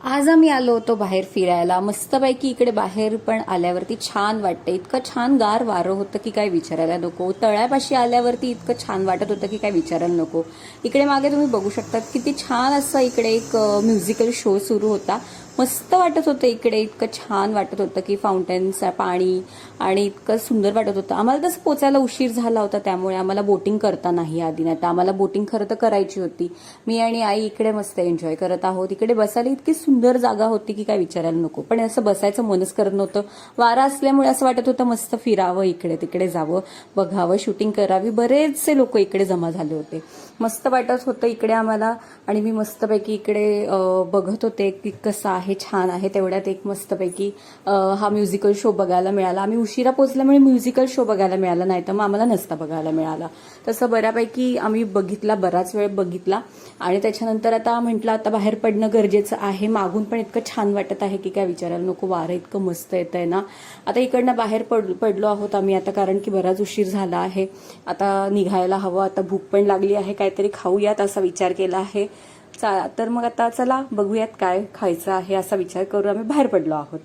आज आम्ही आलो होतो बाहेर फिरायला. मस्तपैकी इकडे बाहेर पण आल्यावरती छान वाटतं. इतकं छान गार वारं होतं की काय विचारायला नको. तळ्यापाशी आल्यावरती इतकं छान वाटत होतं की काय विचारायला नको. इकडे मागे तुम्ही बघू शकता किती छान असं इकडे एक म्युझिकल शो सुरू होता. मस्त वाटत होतं इकडे. इतकं छान वाटत होतं की फाउंटेनचं पाणी आणि इतकं सुंदर वाटत होतं. आम्हाला तसं पोचायला उशीर झाला होता, त्यामुळे आम्हाला बोटिंग करता नाही आधी. नाही तर आम्हाला बोटिंग खरं तर करायची होती. मी आणि आई इकडे मस्त एन्जॉय करत आहोत. इकडे बसायला इतकी सुंदर जागा होती की काय विचारायला नको, पण असं बसायचं मनच करत नव्हतं. वारा असल्यामुळे असं वाटत होतं मस्त फिरावं, इकडे तिकडे जावं, बघावं, शूटिंग करावी. बरेचसे लोक इकडे जमा झाले होते. मस्त वाटत होतं इकडे आम्हाला. आणि मी मस्तपैकी इकडे बघत होते की कसं आहे, छान आहे. तेवढ्यात एक मस्तपैकी हा म्युझिकल शो बघायला मिळाला. आम्ही उशिरा पोहोचल्यामुळे म्युझिकल शो बघायला मिळाला, नाही तर मग आम्हाला नसता बघायला मिळाला. तसं बऱ्यापैकी आम्ही बघितला, बराच वेळ बघितला. आणि त्याच्यानंतर आता म्हटलं आता बाहेर पडणं गरजेचं आहे. मागून पण इतकं छान वाटत आहे की काय विचारायला नको. वारं इतकं मस्त येत आहे ना. आता इकडनं बाहेर पडलो आहोत आम्ही आता, कारण की बराच उशीर झाला आहे. आता निघायला हवं. आता भूक पण लागली आहे, काहीतरी खाऊयात असा विचार केला आहे. तर मग आता चला बघूयात काय खायचं आहे असा विचार करून आम्ही बाहेर पडलो आहोत.